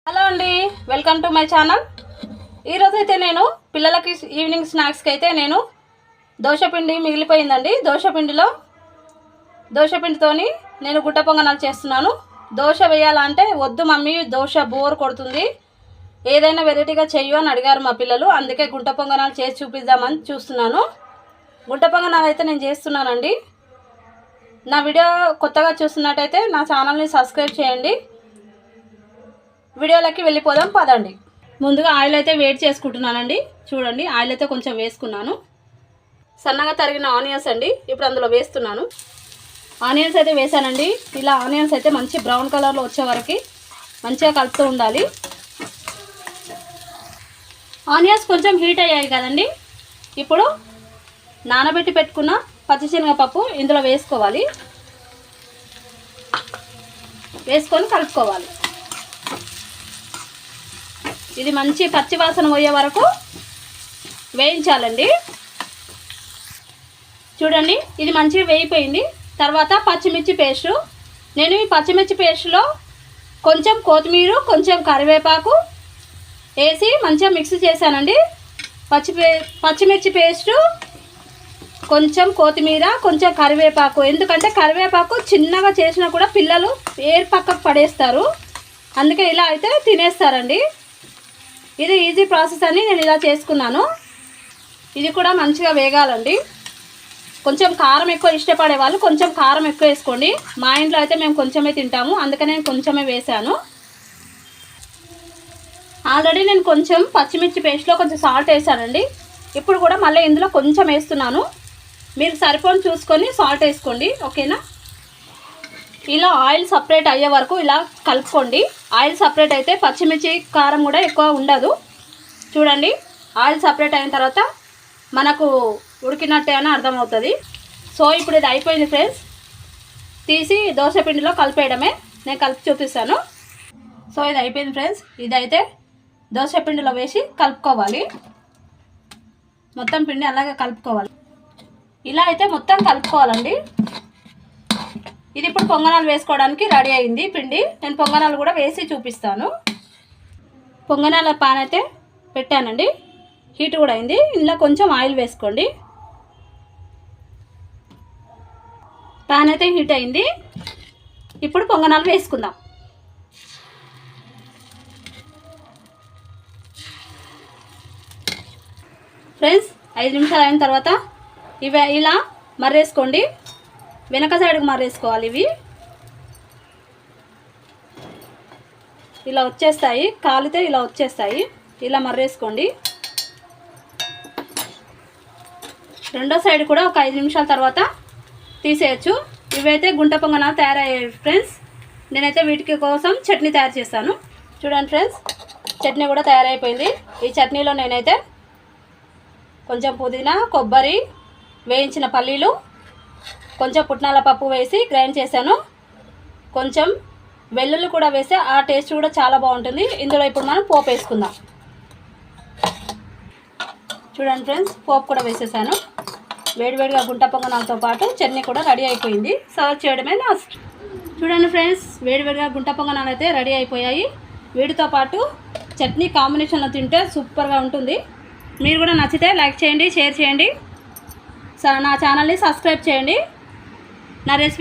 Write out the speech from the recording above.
Hello అండి, welcome to my channel. ఈరోజైతే నేను పిల్లలకి ఈవినింగ్ స్నాక్స్కి అయితే నేను దోశపిండి మిగిలిపోయిందండి. దోశపిండితోని నేను గుట్ట పొంగనాలు చేస్తున్నాను. దోశ వేయాలంటే వద్దు మమ్మీ, దోశ బోర్ కొడుతుంది, ఏదైనా వెరైటీగా చెయ్యు అని అడిగారు మా పిల్లలు. అందుకే గుంట పొంగనాలు చేసి చూపిద్దామని చూస్తున్నాను. గుంట పొంగనాలు అయితే నేను చేస్తున్నానండి. నా వీడియో కొత్తగా చూస్తున్నట్టయితే నా ఛానల్ని సబ్స్క్రైబ్ చేయండి. వీడియోలోకి వెళ్ళిపోదాం పదండి. ముందుగా ఆయిల్ అయితే వేడి చేసుకుంటున్నానండి. చూడండి, ఆయిల్ అయితే కొంచెం వేసుకున్నాను. సన్నగా తరిగిన ఆనియన్స్ అండి ఇప్పుడు అందులో వేస్తున్నాను. ఆనియన్స్ అయితే వేసానండి. ఇలా ఆనియన్స్ అయితే మంచి బ్రౌన్ కలర్లో వచ్చే వరకు మంచిగా కలుపుతూ ఉండాలి. ఆనియన్స్ కొంచెం హీట్ అయ్యాయి కదండి. ఇప్పుడు నానబెట్టి పెట్టుకున్న పచ్చిశనగపప్పు ఇందులో వేసుకోవాలి. వేసుకొని కలుపుకోవాలి. ఇది మంచి పచ్చి వాసన పోయే వరకు వేయించాలండి. చూడండి, ఇది మంచిగా వేయిపోయింది. తర్వాత పచ్చిమిర్చి పేస్టు, నేను ఈ పచ్చిమిర్చి పేస్టులో కొంచెం కొత్తిమీర, కొంచెం కరివేపాకు వేసి మంచిగా మిక్స్ చేశానండి. పచ్చిమిర్చి పేస్టు, కొంచెం కొత్తిమీర, కొంచెం కరివేపాకు. ఎందుకంటే కరివేపాకు చిన్నగా చేసినా కూడా పిల్లలు ఏరు పక్కకు పడేస్తారు, అందుకే ఇలా అయితే తినేస్తారండి. ఇది ఈజీ ప్రాసెస్ అని నేను ఇలా చేసుకున్నాను. ఇది కూడా మంచిగా వేగాలండి. కొంచెం కారం ఎక్కువ ఇష్టపడే వాళ్ళు కొంచెం కారం ఎక్కువ వేసుకోండి. మా ఇంట్లో అయితే మేము కొంచెమే తింటాము, అందుకనే నేను కొంచెమే వేసాను. ఆల్రెడీ నేను కొంచెం పచ్చిమిర్చి పేస్ట్లో కొంచెం సాల్ట్ వేసానండి. ఇప్పుడు కూడా మళ్ళీ ఇందులో కొంచెం వేస్తున్నాను. మీరు సరిపోని చూసుకొని సాల్ట్ వేసుకోండి, ఓకేనా. ఇలా ఆయిల్ సపరేట్ అయ్యే వరకు ఇలా కలుపుకోండి. ఆయిల్ సపరేట్ అయితే పచ్చిమిర్చి కారం కూడా ఎక్కువ ఉండదు. చూడండి, ఆయిల్ సపరేట్ అయిన తర్వాత మనకు ఉడికినట్టే అని అర్థమవుతుంది. సో ఇప్పుడు ఇది అయిపోయింది ఫ్రెండ్స్. తీసి దోశపిండిలో కలిపేయడమే. నేను కలిపి చూపిస్తాను. సో ఇది అయిపోయింది ఫ్రెండ్స్. ఇదైతే దోశపిండిలో వేసి కలుపుకోవాలి. మొత్తం పిండి అలాగే కలుపుకోవాలి. ఇలా అయితే మొత్తం కలుపుకోవాలండి. ఇది ఇప్పుడు పొంగనాలు వేసుకోవడానికి రెడీ అయింది పిండి. నేను పొంగనాలు కూడా వేసి చూపిస్తాను. పొంగనాల పాన్ అయితే పెట్టానండి, హీట్ కూడా అయింది. ఇందులో కొంచెం ఆయిల్ వేసుకోండి. పాన్ అయితే హీట్ అయింది. ఇప్పుడు పొంగనాలు వేసుకుందాం. ఫ్రెండ్స్, 5 నిమిషాలు అయిన తర్వాత ఇవి ఇలా మర్రేసుకోండి. వెనక సైడ్కి మర్రేసుకోవాలి. ఇవి ఇలా వచ్చేస్తాయి, కాలితే ఇలా వచ్చేస్తాయి. ఇలా మర్రేసుకోండి. రెండో సైడ్ కూడా ఒక 5 నిమిషాల తర్వాత తీసేయచ్చు. ఇవైతే గుంట పొంగనాలు తయారయ్యాయి ఫ్రెండ్స్. నేనైతే వీటికి కోసం చట్నీ తయారు చేస్తాను. చూడండి ఫ్రెండ్స్, చట్నీ కూడా తయారైపోయింది. ఈ చట్నీలో నేనైతే కొంచెం పుదీనా, కొబ్బరి, వేయించిన పల్లీలు, కొంచెం పుట్నాల పప్పు వేసి గ్రైండ్ చేశాను. కొంచెం వెల్లుల్లి కూడా వేస్తే ఆ టేస్ట్ కూడా చాలా బాగుంటుంది. ఇందులో ఇప్పుడు మనం పోపు వేసుకుందాం. చూడండి ఫ్రెండ్స్, పోపు కూడా వేసేసాను. వేడివేడిగా గుంట పొంగనాలతో పాటు చట్నీ కూడా రెడీ అయిపోయింది. సర్వ్ చేయడమే లాస్ట్. చూడండి ఫ్రెండ్స్, వేడివేడిగా గుంట పొంగనాలు అయితే రెడీ అయిపోయాయి. వీటితో పాటు చట్నీ కాంబినేషన్లో తింటే సూపర్గా ఉంటుంది. మీరు కూడా నచ్చితే లైక్ చేయండి, షేర్ చేయండి, నా ఛానల్ని సబ్స్క్రైబ్ చేయండి. నా రెసిపీ